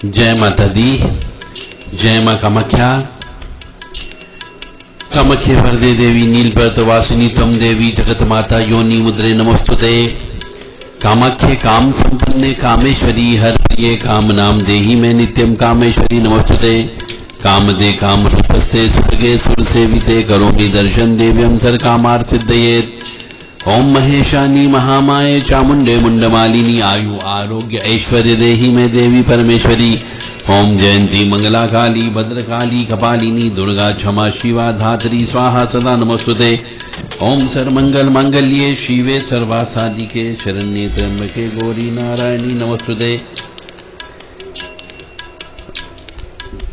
जय माता दी, जय मां कामाख्या। कामाख्ये वरदे देवी नीलपर्वतवासिनी त्वं देवी जगत माता योनि मुद्रे नमोस्तुते। कामाख्ये काम संपन्ने कामेश्वरी हर प्रिये काम नाम देहि में नित्यम कामेश्वरी नमोस्तुते। काम दे काम रूपस्ते स्वर्गे सुर सेविते करोमि दर्शन देव्यं सर कामार्थ सिद्धयेत्। ओम महेशानी महामाये चामुंडे मुंडमालिनी आयु आरोग्य ऐश्वर्य देहि में देवी परमेश्वरी। ओम जयंती मंगला काली भद्रकाली कपालिनी दुर्गा क्षमा शिवा धात्री स्वाहा सदा नमोस्तुते। ओम सर्वमंगल मांगल्ये शिवे सर्वासादिके शरण्ये त्र्यंबके गौरी नारायणी नमोस्तुते।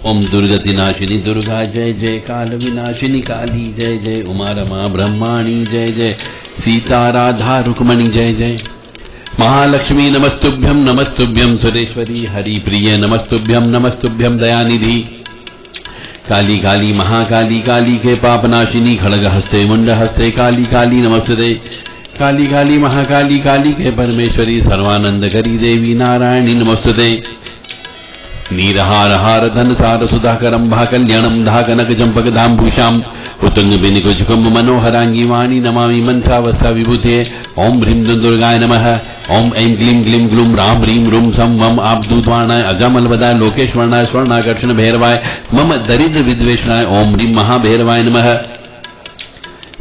ओम दुर्गति नाशिनी दुर्गा जय जय, काल विनाशिनी काली जय जय, उमा रमा ब्रह्माणी जय जय, सीता राधा रुक्मणी जय जय। महालक्ष्मी नमस्तुभ्यं नमस्तुभ्यं सुरेश्वरी हरि प्रिय नमस्तुभ्यं नमस्तुभ्यं दयानिधि। काली काली महाकाली काली के पापनाशिनी खड़ग हस्ते मुंड हस्ते काली काली नमस्तुते। काली काली महाकाली काली के परमेश्वरी सर्वानंद करी देवी नारायणी नमस्तुते। नीरहार हार धन सार सुधाकरम भा कल्याणम धा कनक चंपक धाम भूषाम उत्तंग बिनिकुचुकम मनोहरांगी वाणी नमामि मनसा वसा विभूते। ओम ह्रीं दुर्गाय नमः। ओम ऐं क्लीं ग्लीं ग्लूं राम ह्रीं रूं सं मम आपदूतवाणाय अजामलवदाय लोकेश्वरणाय स्वर्णाकर्षण भैरवाय मम दरिद्र विद्वेषणाय ओम ह्रीं महाभैरवाय नमः।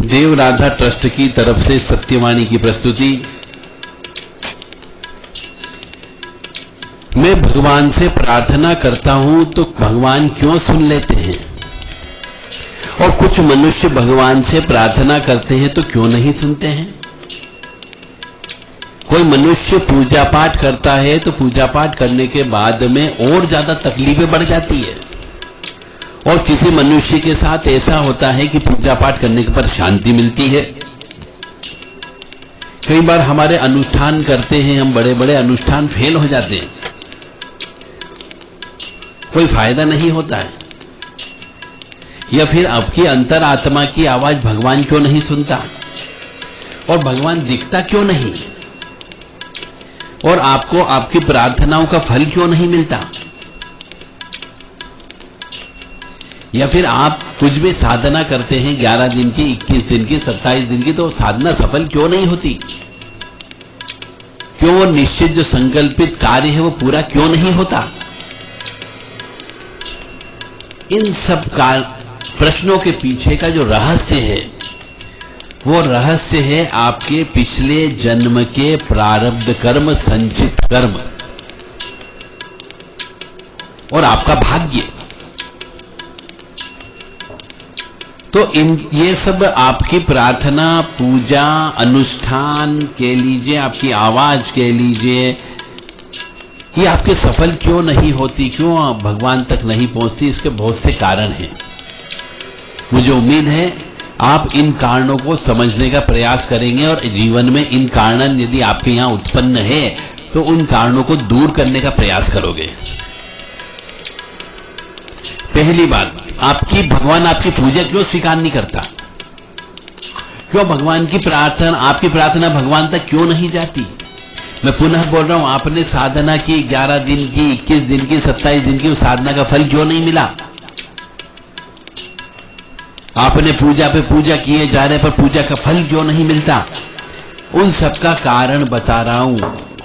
देव राधा ट्रस्ट की तरफ से सत्यवाणी की प्रस्तुति। मैं भगवान से प्रार्थना करता हूं तो भगवान क्यों सुन लेते हैं, और कुछ मनुष्य भगवान से प्रार्थना करते हैं तो क्यों नहीं सुनते हैं। कोई मनुष्य पूजा पाठ करता है तो पूजा पाठ करने के बाद में और ज्यादा तकलीफें बढ़ जाती है, और किसी मनुष्य के साथ ऐसा होता है कि पूजा पाठ करने के पर शांति मिलती है। कई बार हमारे अनुष्ठान करते हैं, हम बड़े बड़े अनुष्ठान फेल हो जाते हैं, कोई फायदा नहीं होता है। या फिर आपकी अंतर आत्मा की आवाज भगवान क्यों नहीं सुनता, और भगवान दिखता क्यों नहीं, और आपको आपकी प्रार्थनाओं का फल क्यों नहीं मिलता। या फिर आप कुछ भी साधना करते हैं 11 दिन की, 21 दिन की, 27 दिन की, तो साधना सफल क्यों नहीं होती, क्यों वो निश्चित जो संकल्पित कार्य है वो पूरा क्यों नहीं होता। इन सब प्रश्नों के पीछे का जो रहस्य है वो रहस्य है आपके पिछले जन्म के प्रारब्ध कर्म, संचित कर्म और आपका भाग्य। तो ये सब आपकी प्रार्थना, पूजा, अनुष्ठान कह लीजिए, आपकी आवाज कह लीजिए, ये आपके सफल क्यों नहीं होती, क्यों भगवान तक नहीं पहुंचती, इसके बहुत से कारण हैं। मुझे उम्मीद है आप इन कारणों को समझने का प्रयास करेंगे, और जीवन में इन कारण यदि आपके यहां उत्पन्न है तो उन कारणों को दूर करने का प्रयास करोगे। पहली बात, भगवान आपकी पूजा क्यों स्वीकार नहीं करता, क्यों भगवान की प्रार्थना, आपकी प्रार्थना भगवान तक क्यों नहीं जाती। मैं पुनः बोल रहा हूं, आपने साधना की 11 दिन की, 21 दिन की, 27 दिन की, उस साधना का फल क्यों नहीं मिला। आपने पूजा पे पूजा किए जा रहे पर पूजा का फल क्यों नहीं मिलता। उन सब का कारण बता रहा हूं।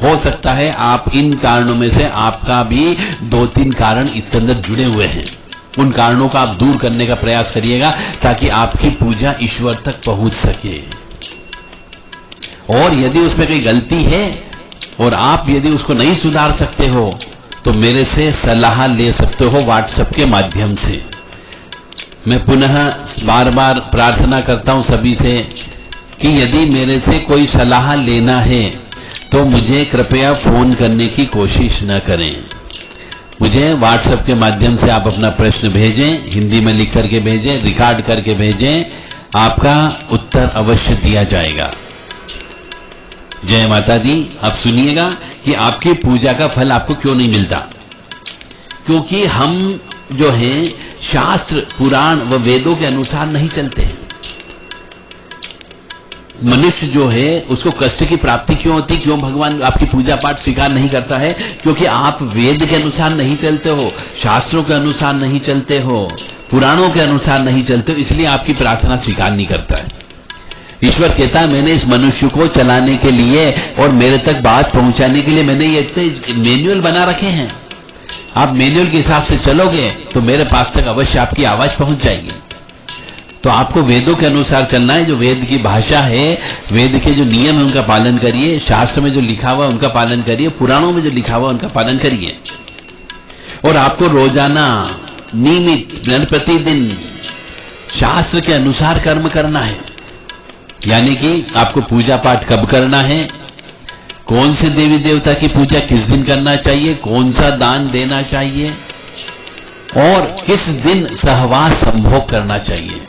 हो सकता है आप इन कारणों में से आपका भी 2-3 कारण इसके अंदर जुड़े हुए हैं। उन कारणों का आप दूर करने का प्रयास करिएगा ताकि आपकी पूजा ईश्वर तक पहुंच सके। और यदि उसमें कोई गलती है और आप यदि उसको नहीं सुधार सकते हो तो मेरे से सलाह ले सकते हो व्हाट्सएप के माध्यम से। मैं पुनः बार बार प्रार्थना करता हूं सभी से कि यदि मेरे से कोई सलाह लेना है तो मुझे कृपया फोन करने की कोशिश न करें। मुझे व्हाट्सएप के माध्यम से आप अपना प्रश्न भेजें, हिंदी में लिख करके भेजें, रिकॉर्ड करके भेजें, आपका उत्तर अवश्य दिया जाएगा। जय माता दी। आप सुनिएगा कि आपकी पूजा का फल आपको क्यों नहीं मिलता, क्योंकि हम जो हैं शास्त्र, पुराण व वेदों के अनुसार नहीं चलते हैं। मनुष्य जो है उसको कष्ट की प्राप्ति क्यों होती, क्यों भगवान आपकी पूजा पाठ स्वीकार नहीं करता है? क्योंकि आप वेद के अनुसार नहीं चलते हो, शास्त्रों के अनुसार नहीं चलते हो, पुराणों के अनुसार नहीं चलते हो, इसलिए आपकी प्रार्थना स्वीकार नहीं करता है। ईश्वर कहता है मैंने इस मनुष्य को चलाने के लिए और मेरे तक बात पहुंचाने के लिए मैंने ये इतने मैनुअल बना रखे हैं, आप मैनुअल के हिसाब से चलोगे तो मेरे पास तक अवश्य आपकी आवाज पहुंच जाएगी। तो आपको वेदों के अनुसार चलना है, जो वेद की भाषा है, वेद के जो नियम है उनका पालन करिए, शास्त्र में जो लिखा हुआ है उनका पालन करिए, पुराणों में जो लिखा हुआ है उनका पालन करिए। और आपको रोजाना नियमित प्रतिदिन शास्त्र के अनुसार कर्म करना है, यानी कि आपको पूजा पाठ कब करना है, कौन से देवी देवता की पूजा किस दिन करना चाहिए, कौन सा दान देना चाहिए और किस दिन सहवास संभोग करना चाहिए,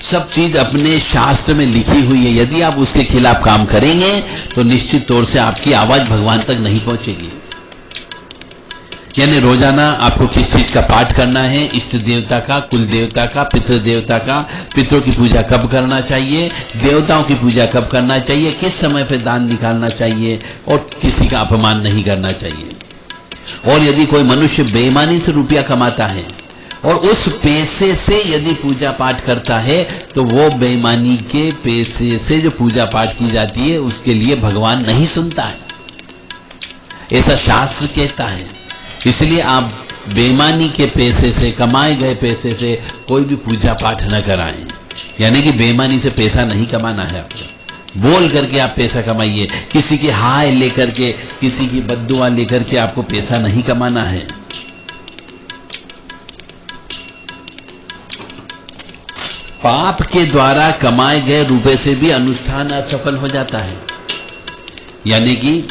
सब चीज अपने शास्त्र में लिखी हुई है। यदि आप उसके खिलाफ काम करेंगे तो निश्चित तौर से आपकी आवाज भगवान तक नहीं पहुंचेगी। यानी रोजाना आपको किस चीज का पाठ करना है, इष्ट देवता का, कुल देवता का, पितृ देवता का, पितरों की पूजा कब करना चाहिए, देवताओं की पूजा कब करना चाहिए, किस समय पे दान निकालना चाहिए और किसी का अपमान नहीं करना चाहिए। और यदि कोई मनुष्य बेईमानी से रुपया कमाता है और उस पैसे से यदि पूजा पाठ करता है तो वो बेईमानी के पैसे से जो पूजा पाठ की जाती है उसके लिए भगवान नहीं सुनता है, ऐसा शास्त्र कहता है। इसलिए आप बेईमानी के पैसे से, कमाए गए पैसे से कोई भी पूजा पाठ न कराएं। यानी कि बेईमानी से पैसा नहीं कमाना है आपको, बोल करके आप पैसा कमाइए, किसी की हाय लेकर के, किसी की बद्दुआ लेकर के आपको पैसा नहीं कमाना है। पाप के द्वारा कमाए गए रुपए से भी अनुष्ठान असफल हो जाता है। यानी कि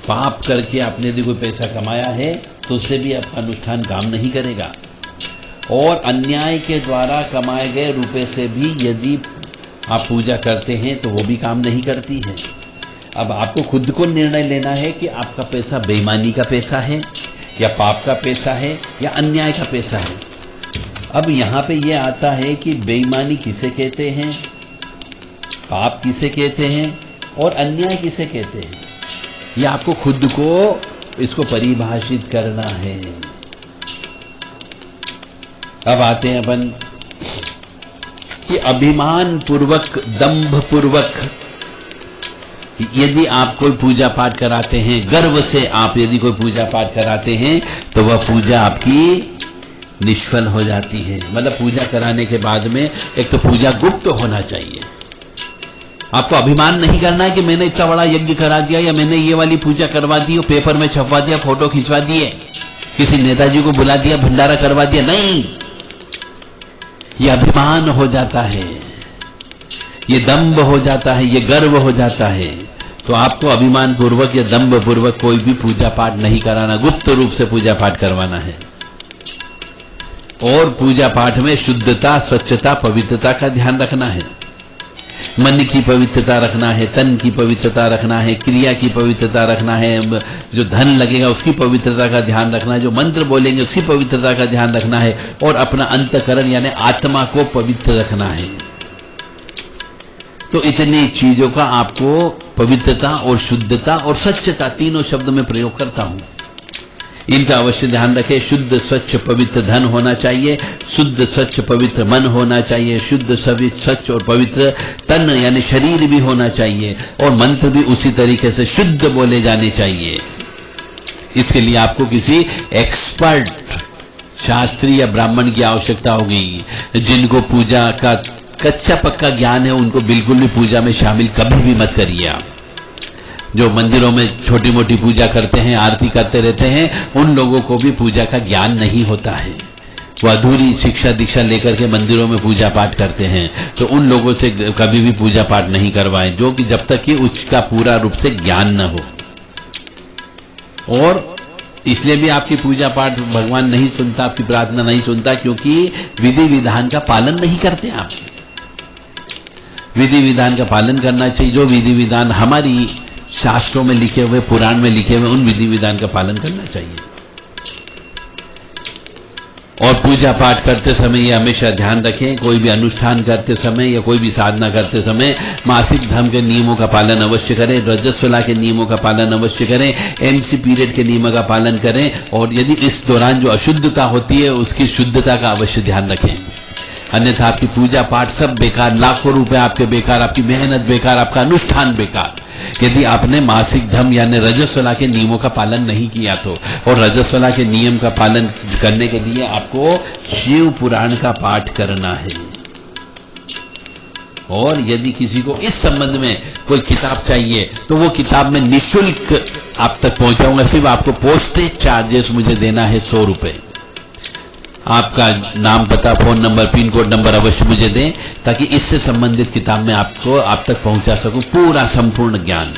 पाप करके आपने यदि कोई पैसा कमाया है तो उससे भी आपका अनुष्ठान काम नहीं करेगा। और अन्याय के द्वारा कमाए गए रुपए से भी यदि आप पूजा करते हैं तो वो भी काम नहीं करती है। अब आपको खुद को निर्णय लेना है कि आपका पैसा बेईमानी का पैसा है या पाप का पैसा है या अन्याय का पैसा है। अब यहां पे ये आता है कि बेईमानी किसे कहते हैं, पाप किसे कहते हैं और अन्याय किसे कहते हैं, ये आपको खुद को इसको परिभाषित करना है। अब आते हैं अपन कि अभिमान पूर्वक, दंभ पूर्वक यदि आप कोई पूजा पाठ कराते हैं, गर्व से आप यदि कोई पूजा पाठ कराते हैं तो वह पूजा आपकी निष्फल हो जाती है। मतलब पूजा कराने के बाद में एक तो पूजा गुप्त होना चाहिए। आपको अभिमान नहीं करना है कि मैंने इतना बड़ा यज्ञ करा दिया या मैंने ये वाली पूजा करवा दी, पेपर में छपवा दिया, फोटो खिंचवा दिए, किसी नेताजी को बुला दिया, भंडारा करवा दिया। नहीं, ये अभिमान हो जाता है, ये दंभ हो जाता है, ये गर्व हो जाता है। तो आपको अभिमान पूर्वक या दंभ पूर्वक कोई भी पूजा पाठ नहीं कराना, गुप्त रूप से पूजा पाठ करवाना है। और पूजा पाठ में शुद्धता, स्वच्छता, पवित्रता का ध्यान रखना है। मन की पवित्रता रखना है, तन की पवित्रता रखना है, क्रिया की पवित्रता रखना है, जो धन लगेगा उसकी पवित्रता का ध्यान रखना है, जो मंत्र बोलेंगे उसकी पवित्रता का ध्यान रखना है और अपना अंतःकरण यानी आत्मा को पवित्र रखना है। तो इतनी चीजों का आपको पवित्रता और शुद्धता और स्वच्छता, तीनों शब्द में प्रयोग करता हूं, इनका अवश्य ध्यान रखें। शुद्ध स्वच्छ पवित्र धन होना चाहिए, शुद्ध स्वच्छ पवित्र मन होना चाहिए, शुद्ध स्वच्छ और पवित्र तन यानी शरीर भी होना चाहिए और मंत्र भी उसी तरीके से शुद्ध बोले जाने चाहिए। इसके लिए आपको किसी एक्सपर्ट शास्त्री या ब्राह्मण की आवश्यकता होगी। जिनको पूजा का कच्चा पक्का ज्ञान है उनको बिल्कुल भी पूजा में शामिल कभी भी मत करिए। आप जो मंदिरों में छोटी मोटी पूजा करते हैं, आरती करते रहते हैं, उन लोगों को भी पूजा का ज्ञान नहीं होता है। वो अधूरी शिक्षा दीक्षा लेकर के मंदिरों में पूजा पाठ करते हैं, तो उन लोगों से कभी भी पूजा पाठ नहीं करवाएं, जो कि जब तक कि उसका पूरा रूप से ज्ञान न हो। और इसलिए भी आपकी पूजा पाठ भगवान नहीं सुनता, आपकी प्रार्थना नहीं सुनता, क्योंकि विधि विधान का पालन नहीं करते आप। विधि विधान का पालन करना चाहिए। जो विधि विधान हमारी शास्त्रों में लिखे हुए, पुराण में लिखे हुए, उन विधि विधान का पालन करना चाहिए। और पूजा पाठ करते समय ये हमेशा ध्यान रखें, कोई भी अनुष्ठान करते समय या कोई भी साधना करते समय मासिक धर्म के नियमों का पालन अवश्य करें, रजस्वला के नियमों का पालन अवश्य करें, एमसी पीरियड के नियमों का पालन करें, और यदि इस दौरान जो अशुद्धता होती है उसकी शुद्धता का अवश्य ध्यान रखें। अन्यथा आपकी पूजा पाठ सब बेकार, लाखों रुपए आपके बेकार, आपकी मेहनत बेकार, आपका अनुष्ठान बेकार, यदि आपने मासिक धर्म यानी रजस्वला के नियमों का पालन नहीं किया तो। और रजस्वला के नियम का पालन करने के लिए आपको शिव पुराण का पाठ करना है। और यदि किसी को इस संबंध में कोई किताब चाहिए तो वो किताब में निःशुल्क आप तक पहुंचाऊंगा, सिर्फ आपको पोस्टेज चार्जेस मुझे देना है 100 रुपए। आपका नाम, पता, phone number, pin code number अवश्य मुझे दें ताकि इससे संबंधित किताब में आपको आप तक पहुंचा सकूं पूरा संपूर्ण ज्ञान।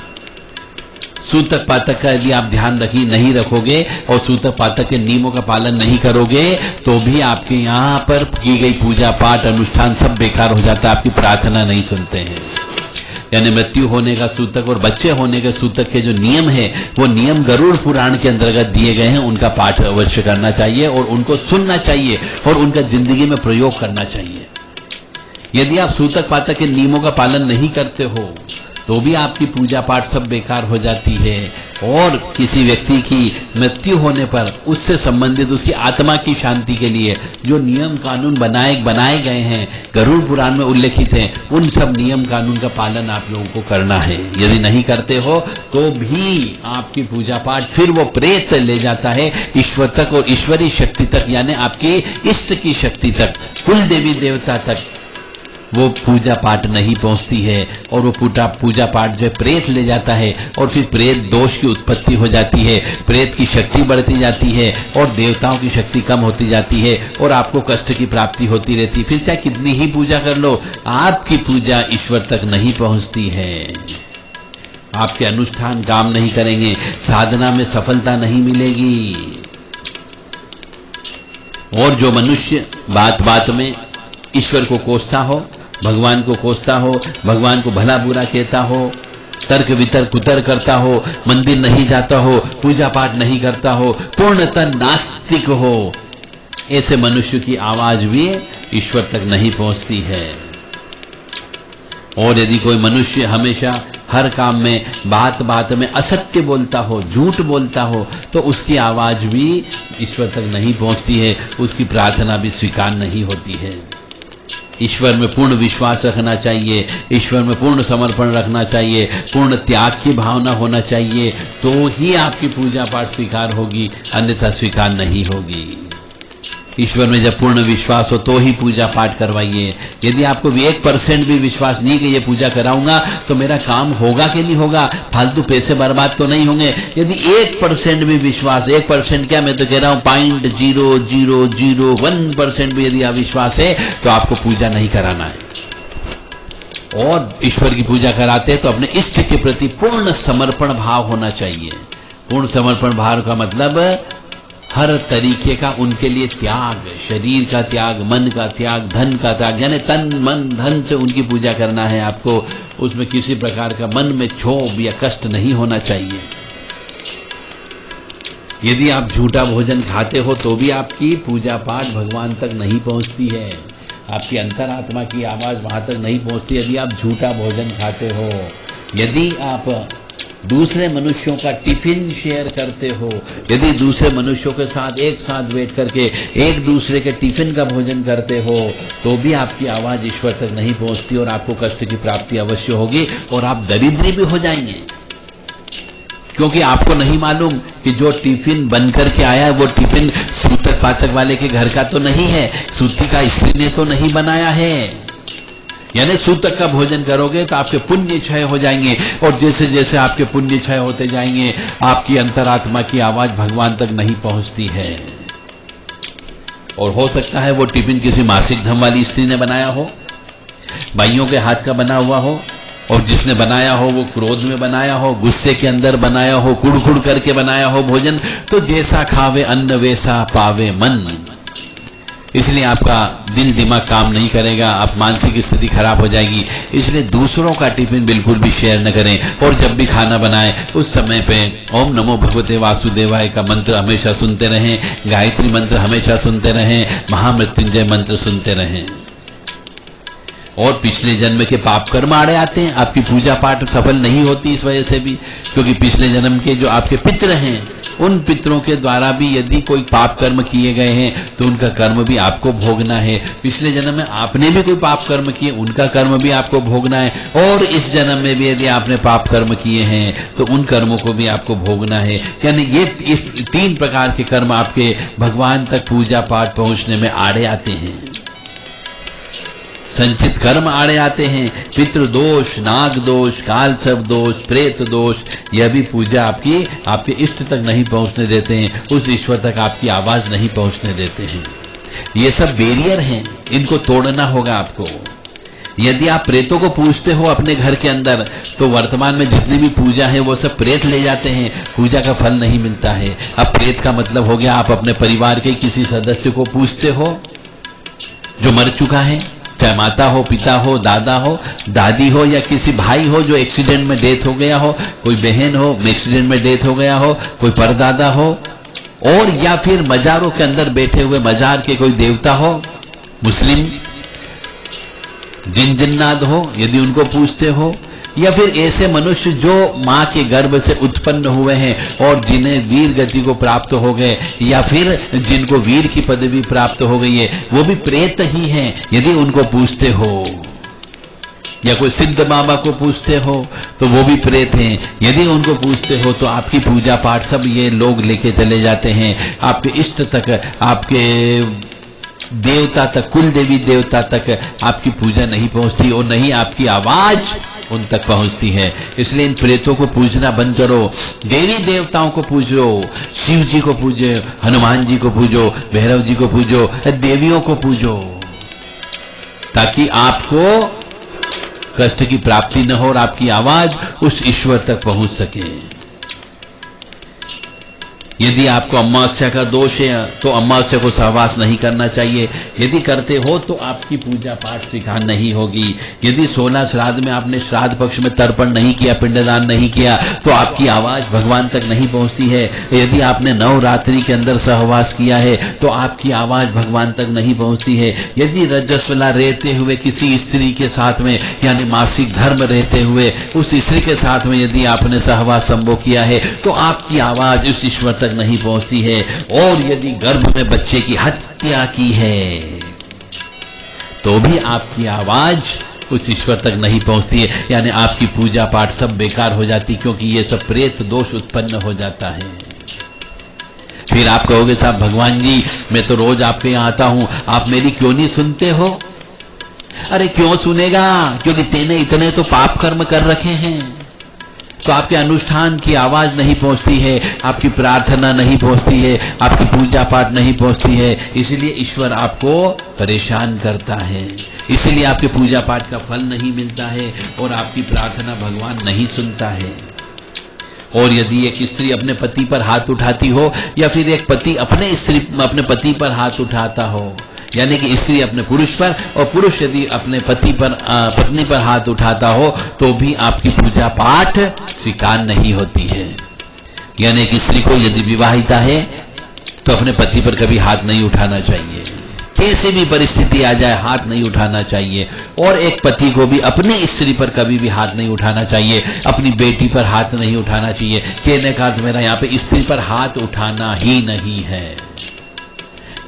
सूतक पातक का यदि आप ध्यान नहीं रखोगे और सूतक पातक के नियमों का पालन नहीं करोगे तो भी आपके यहाँ पर की गई पूजा पाठ अनुष्ठान सब बेकार हो जाता है, आपकी प्रार्थना नहीं सुनते हैं। यानी मृत्यु होने का सूतक और बच्चे होने के सूतक के जो नियम है वो नियम गरुड़ पुराण के अंतर्गत दिए गए हैं, उनका पाठ अवश्य करना चाहिए और उनको सुनना चाहिए और उनका जिंदगी में प्रयोग करना चाहिए। यदि आप सूतक पातक के नियमों का पालन नहीं करते हो तो भी आपकी पूजा पाठ सब बेकार हो जाती है। और किसी व्यक्ति की मृत्यु होने पर उससे संबंधित उसकी आत्मा की शांति के लिए जो नियम कानून बनाए गए हैं, गरुड़ पुराण में उल्लेखित हैं, उन सब नियम कानून का पालन आप लोगों को करना है। यदि नहीं करते हो तो भी आपकी पूजा पाठ फिर वो प्रेत ले जाता है ईश्वर तक और ईश्वरी शक्ति तक, यानी आपकी इष्ट की शक्ति तक, कुल देवी देवता तक वो पूजा पाठ नहीं पहुंचती है। और वो पूजा पाठ जो प्रेत ले जाता है और फिर प्रेत दोष की उत्पत्ति हो जाती है, प्रेत की शक्ति बढ़ती जाती है और देवताओं की शक्ति कम होती जाती है और आपको कष्ट की प्राप्ति होती रहती। फिर चाहे कितनी ही पूजा कर लो, आपकी पूजा ईश्वर तक नहीं पहुंचती है, आपके अनुष्ठान काम नहीं करेंगे, साधना में सफलता नहीं मिलेगी। और जो मनुष्य बात बात में ईश्वर को कोसता हो, भगवान को कोसता हो, भगवान को भला बुरा कहता हो, तर्क वितर्क कुतर्क करता हो, मंदिर नहीं जाता हो, पूजा पाठ नहीं करता हो, पूर्णतः नास्तिक हो, ऐसे मनुष्य की आवाज भी ईश्वर तक नहीं पहुंचती है। और यदि कोई मनुष्य हमेशा हर काम में बात बात में असत्य बोलता हो, झूठ बोलता हो, तो उसकी आवाज भी ईश्वर तक नहीं पहुंचती है, उसकी प्रार्थना भी स्वीकार नहीं होती है। ईश्वर में पूर्ण विश्वास रखना चाहिए, ईश्वर में पूर्ण समर्पण रखना चाहिए, पूर्ण त्याग की भावना होना चाहिए, तो ही आपकी पूजा पाठ स्वीकार होगी, अन्यथा स्वीकार नहीं होगी। ईश्वर में जब पूर्ण विश्वास हो तो ही पूजा पाठ करवाइए। यदि आपको 1% भी विश्वास नहीं कि ये पूजा कराऊंगा तो मेरा काम होगा कि नहीं होगा, फालतू पैसे बर्बाद तो नहीं होंगे, यदि 1% भी विश्वास, 1% क्या, मैं तो कह रहा हूं 0.0001% भी यदि अविश्वास है तो आपको पूजा नहीं कराना है। और ईश्वर की पूजा कराते हैं तो अपने इष्ट के प्रति पूर्ण समर्पण भाव होना चाहिए। पूर्ण समर्पण भाव का मतलब हर तरीके का उनके लिए त्याग, शरीर का त्याग, मन का त्याग, धन का त्याग, यानी तन मन धन से उनकी पूजा करना है आपको। उसमें किसी प्रकार का मन में क्षोभ या कष्ट नहीं होना चाहिए। यदि आप झूठा भोजन खाते हो तो भी आपकी पूजा पाठ भगवान तक नहीं पहुंचती है, आपकी अंतरात्मा की आवाज वहां तक नहीं पहुंचती यदि आप झूठा भोजन खाते हो। यदि आप दूसरे मनुष्यों का टिफिन शेयर करते हो, यदि दूसरे मनुष्यों के साथ एक साथ बैठ करके एक दूसरे के टिफिन का भोजन करते हो तो भी आपकी आवाज ईश्वर तक नहीं पहुंचती और आपको कष्ट की प्राप्ति अवश्य होगी और आप दरिद्री भी हो जाएंगे, क्योंकि आपको नहीं मालूम कि जो टिफिन बन करके आया है वो टिफिन सूतक पातक वाले के घर का तो नहीं है, सूतिका स्त्री ने तो नहीं बनाया है। यानी सूतक का भोजन करोगे तो आपके पुण्य क्षय हो जाएंगे और जैसे जैसे आपके पुण्य क्षय होते जाएंगे आपकी अंतरात्मा की आवाज भगवान तक नहीं पहुंचती है। और हो सकता है वो टिफिन किसी मासिक धर्म वाली स्त्री ने बनाया हो, भाइयों के हाथ का बना हुआ हो, और जिसने बनाया हो वो क्रोध में बनाया हो, गुस्से के अंदर बनाया हो, कुड़ करके बनाया हो भोजन, तो जैसा खावे अन्न वैसा पावे मन। इसलिए आपका दिल दिमाग काम नहीं करेगा, आप मानसिक स्थिति खराब हो जाएगी। इसलिए दूसरों का टिफिन बिल्कुल भी शेयर न करें। और जब भी खाना बनाएं उस समय पे ओम नमो भगवते वासुदेवाय का मंत्र हमेशा सुनते रहें, गायत्री मंत्र हमेशा सुनते रहें, महामृत्युंजय मंत्र सुनते रहें। और पिछले जन्म के पाप कर्म आड़े आते हैं, आपकी पूजा पाठ सफल नहीं होती इस वजह से भी, क्योंकि पिछले जन्म के जो आपके पितृ हैं उन पितरों के द्वारा भी यदि कोई पाप कर्म किए गए हैं तो उनका कर्म भी आपको भोगना है। पिछले जन्म में आपने भी कोई पाप कर्म किए, उनका कर्म भी आपको भोगना है। और इस जन्म में भी यदि आपने पाप कर्म किए हैं तो उन कर्मों को भी आपको भोगना है। यानी ये इस 3 प्रकार के कर्म आपके भगवान तक पूजा पाठ पहुंचने में आड़े आते हैं। संचित कर्म आड़े आते हैं, पितृदोष, नाग दोष, काल सर्प दोष, प्रेत दोष, यह भी पूजा आपके इष्ट तक नहीं पहुंचने देते हैं, उस ईश्वर तक आपकी आवाज नहीं पहुंचने देते हैं। ये सब बैरियर हैं, इनको तोड़ना होगा आपको। यदि आप प्रेतों को पूजते हो अपने घर के अंदर तो वर्तमान में जितनी भी पूजा है वो सब प्रेत ले जाते हैं, पूजा का फल नहीं मिलता है। अब प्रेत का मतलब हो गया आप अपने परिवार के किसी सदस्य को पूजते हो जो मर चुका है, चाहे माता हो, पिता हो, दादा हो, दादी हो, या किसी भाई हो जो एक्सीडेंट में डेथ हो गया हो, कोई बहन हो एक्सीडेंट में डेथ हो गया हो, कोई परदादा हो, और या फिर मजारों के अंदर बैठे हुए मजार के कोई देवता हो, मुस्लिम जिन जिन्नात हो यदि उनको पूजते हो, या फिर ऐसे मनुष्य जो मां के गर्भ से उत्पन्न हुए हैं और जिन्हें वीर गति को प्राप्त हो गए, या फिर जिनको वीर की पदवी प्राप्त हो गई है, वो भी प्रेत ही हैं, यदि उनको पूजते हो, या कोई सिद्ध बाबा को पूजते हो तो वो भी प्रेत हैं, यदि उनको पूजते हो तो आपकी पूजा पाठ सब ये लोग लेके चले जाते हैं आपके इष्ट तक, आपके देवता तक, कुल देवी देवता तक आपकी पूजा नहीं पहुंचती और नहीं आपकी आवाज उन तक पहुंचती है। इसलिए इन प्रेतों को पूजना बंद करो, देवी देवताओं को पूजो, शिव जी को पूजो, हनुमान जी को पूजो, भैरव जी को पूजो, देवियों को पूजो, ताकि आपको कष्ट की प्राप्ति न हो और आपकी आवाज उस ईश्वर तक पहुंच सके। यदि आपको अमावस्या का दोष है तो अमावस्या को सहवास नहीं करना चाहिए, यदि करते हो तो आपकी पूजा पाठ स्वीकार नहीं होगी। यदि 16 श्राद्ध में आपने श्राद्ध पक्ष में तर्पण नहीं किया, पिंडदान नहीं किया, तो आपकी आवाज भगवान तक नहीं पहुंचती है। यदि आपने नवरात्रि के अंदर सहवास किया है तो आपकी आवाज भगवान तक नहीं पहुंचती है। यदि रजस्वला रहते हुए किसी स्त्री के साथ में, यानी मासिक धर्म रहते हुए उस स्त्री के साथ में यदि आपने सहवास संभोग किया है तो आपकी आवाज उस ईश्वर तक नहीं पहुंचती है। और यदि गर्भ में बच्चे की हत्या की है तो भी आपकी आवाज उस ईश्वर तक नहीं पहुंचती है, यानी आपकी पूजा पाठ सब बेकार हो जाती, क्योंकि ये सब प्रेत दोष उत्पन्न हो जाता है। फिर आप कहोगे साहब भगवान जी मैं तो रोज आपके यहां आता हूं, आप मेरी क्यों नहीं सुनते हो? अरे क्यों सुनेगा, क्योंकि तेने इतने तो पाप कर्म कर रखे हैं, तो आपके अनुष्ठान की आवाज नहीं पहुंचती है, आपकी प्रार्थना नहीं पहुंचती है, आपकी पूजा पाठ नहीं पहुंचती है, इसलिए ईश्वर आपको परेशान करता है, इसलिए आपके पूजा पाठ का फल नहीं मिलता है और आपकी प्रार्थना भगवान नहीं सुनता है। और यदि एक स्त्री अपने पति पर हाथ उठाती हो या फिर एक पति अपने पति पर हाथ उठाता हो, यानी कि स्त्री अपने पुरुष पर और पुरुष यदि अपने पत्नी पर हाथ उठाता हो तो भी आपकी पूजा पाठ स्वीकार नहीं होती है। यानी कि स्त्री को यदि विवाहिता है तो अपने पति पर कभी हाथ नहीं उठाना चाहिए, कैसे भी परिस्थिति आ जाए हाथ नहीं उठाना चाहिए। और एक पति को भी अपनी स्त्री पर कभी भी हाथ नहीं उठाना चाहिए, अपनी बेटी पर हाथ नहीं उठाना चाहिए। कहने का अर्थ मेरा यहाँ पे स्त्री पर हाथ उठाना ही नहीं है।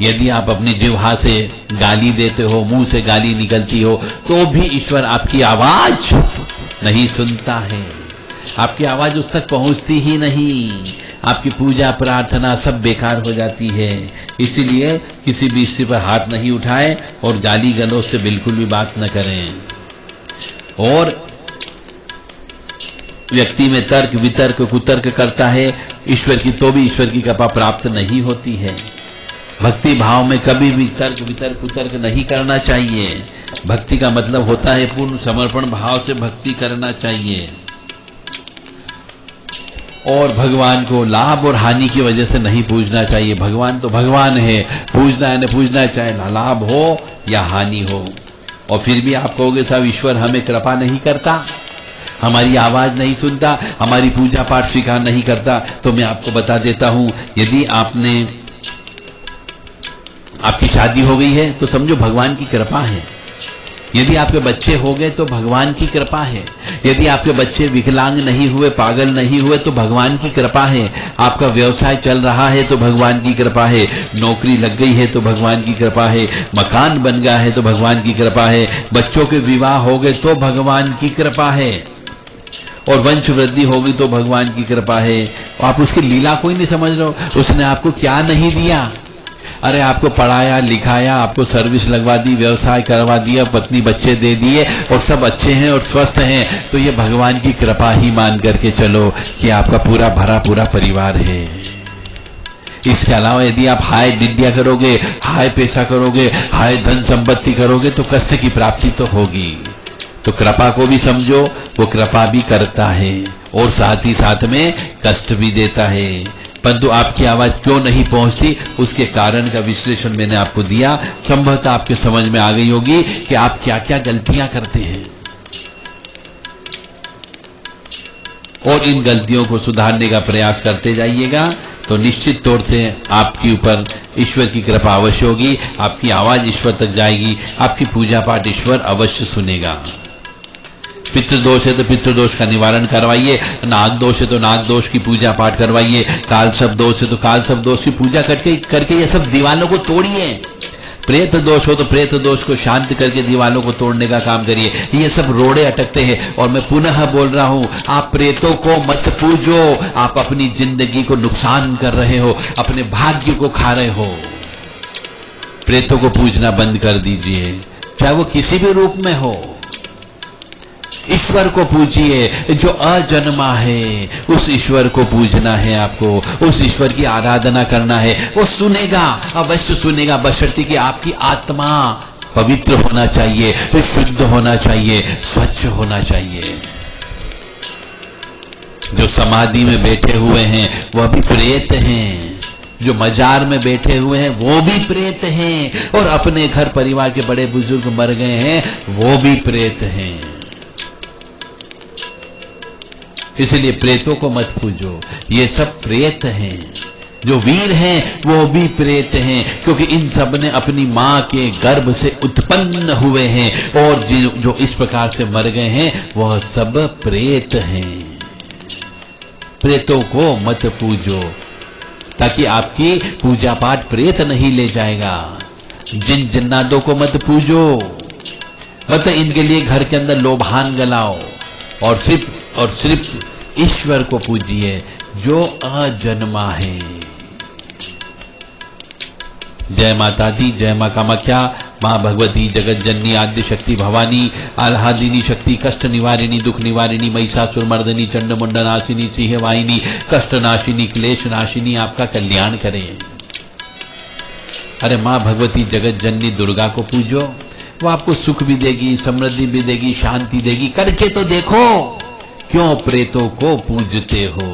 यदि आप अपनी जिह्वा से गाली देते हो, मुंह से गाली निकलती हो, तो भी ईश्वर आपकी आवाज नहीं सुनता है, आपकी आवाज उस तक पहुंचती ही नहीं, आपकी पूजा प्रार्थना सब बेकार हो जाती है। इसीलिए किसी भी स्त्री पर हाथ नहीं उठाएं और गाली गलौज से बिल्कुल भी बात न करें। और व्यक्ति में तर्क वितर्क कुतर्क करता है ईश्वर की, तो भी ईश्वर की कृपा प्राप्त नहीं होती है। भक्ति भाव में कभी भी तर्क वितर्क कुतर्क नहीं करना चाहिए। भक्ति का मतलब होता है पूर्ण समर्पण भाव से भक्ति करना चाहिए। और भगवान को लाभ और हानि की वजह से नहीं पूजना चाहिए। भगवान तो भगवान है, पूजना है न पूजना, चाहे लाभ हो या हानि हो। और फिर भी आप कहोगे साहब ईश्वर हमें कृपा नहीं करता, हमारी आवाज नहीं सुनता, हमारी पूजा पाठ स्वीकार नहीं करता। तो मैं आपको बता देता हूं, यदि आपकी शादी हो गई है तो समझो भगवान की कृपा है। यदि आपके बच्चे हो गए तो भगवान की कृपा है। यदि आपके बच्चे विकलांग नहीं हुए, पागल नहीं हुए तो भगवान की कृपा है। आपका व्यवसाय चल रहा है तो भगवान की कृपा है। नौकरी लग गई है तो भगवान की कृपा है। मकान बन गया है तो भगवान की कृपा है। बच्चों के विवाह हो गए तो भगवान की कृपा है। और वंश वृद्धि होगी तो भगवान की कृपा है। आप उसकी लीला कोई नहीं समझ रहे हो, उसने आपको क्या नहीं दिया। अरे आपको पढ़ाया लिखाया, आपको सर्विस लगवा दी, व्यवसाय करवा दिया, पत्नी बच्चे दे दिए और सब अच्छे हैं और स्वस्थ हैं, तो ये भगवान की कृपा ही मान करके चलो कि आपका पूरा भरा पूरा परिवार है। इसके अलावा यदि आप हाय विद्या करोगे, हाय पैसा करोगे, हाय धन संपत्ति करोगे तो कष्ट की प्राप्ति तो होगी। तो कृपा को भी समझो, वो कृपा भी करता है और साथ ही साथ में कष्ट भी देता है। परंतु आपकी आवाज क्यों नहीं पहुंचती, उसके कारण का विश्लेषण मैंने आपको दिया। संभवतः आपके समझ में आ गई होगी कि आप क्या क्या गलतियां करते हैं और इन गलतियों को सुधारने का प्रयास करते जाइएगा तो निश्चित तौर से आपके ऊपर ईश्वर की कृपा अवश्य होगी। आपकी आवाज ईश्वर तक जाएगी, आपकी पूजा पाठ ईश्वर अवश्य सुनेगा। पितृदोष है तो पितृदोष का निवारण करवाइए, नाग दोष है तो नाग दोष की पूजा पाठ करवाइए, काल सब दोष है तो काल सब दोष की पूजा करके ये सब दीवालों को तोड़िए। प्रेत दोष हो तो प्रेत दोष को शांत करके दीवालों को तोड़ने का काम करिए। ये सब रोड़े अटकते हैं। और मैं पुनः बोल रहा हूं, आप प्रेतों को मत पूजो, आप अपनी जिंदगी को नुकसान कर रहे हो, अपने भाग्य को खा रहे हो। प्रेतों को पूजना बंद कर दीजिए, चाहे वो किसी भी रूप में हो। ईश्वर को पूजिए जो अजन्मा है, उस ईश्वर को पूजना है आपको, उस ईश्वर की आराधना करना है। वो सुनेगा, अवश्य सुनेगा, बशर्ते कि आपकी आत्मा पवित्र होना चाहिए, तो शुद्ध होना चाहिए, स्वच्छ होना चाहिए। जो समाधि में बैठे हुए हैं वह भी प्रेत हैं, जो मजार में बैठे हुए हैं वो भी प्रेत हैं, और अपने घर परिवार के बड़े बुजुर्ग मर गए हैं वो भी प्रेत हैं। इसलिए प्रेतों को मत पूजो, ये सब प्रेत हैं। जो वीर हैं वो भी प्रेत हैं, क्योंकि इन सब ने अपनी मां के गर्भ से उत्पन्न हुए हैं, और जो इस प्रकार से मर गए हैं वह सब प्रेत हैं। प्रेतों को मत पूजो, ताकि आपकी पूजा पाठ प्रेत नहीं ले जाएगा। जिन जिन्नादों को मत पूजो, मत इनके लिए घर के अंदर लोभान गलाओ, और सिर्फ ईश्वर को पूजिए जो अजन्मा है। जय माता दी, जय मां कामाख्या, मां भगवती जगत जननी आद्य शक्ति भवानी, आह्लादिनी शक्ति, कष्ट निवारिणी, दुख निवारिणी, महिषासुर मर्दनी, चंड मुंड नाशिनी, सिंह वाहिनी, कष्ट नाशिनी, क्लेश नाशिनी आपका कल्याण करें। अरे मां भगवती जगत जननी दुर्गा को पूजो, वो आपको सुख भी देगी, समृद्धि भी देगी, शांति देगी। करके तो देखो, क्यों प्रेतों को पूजते हो।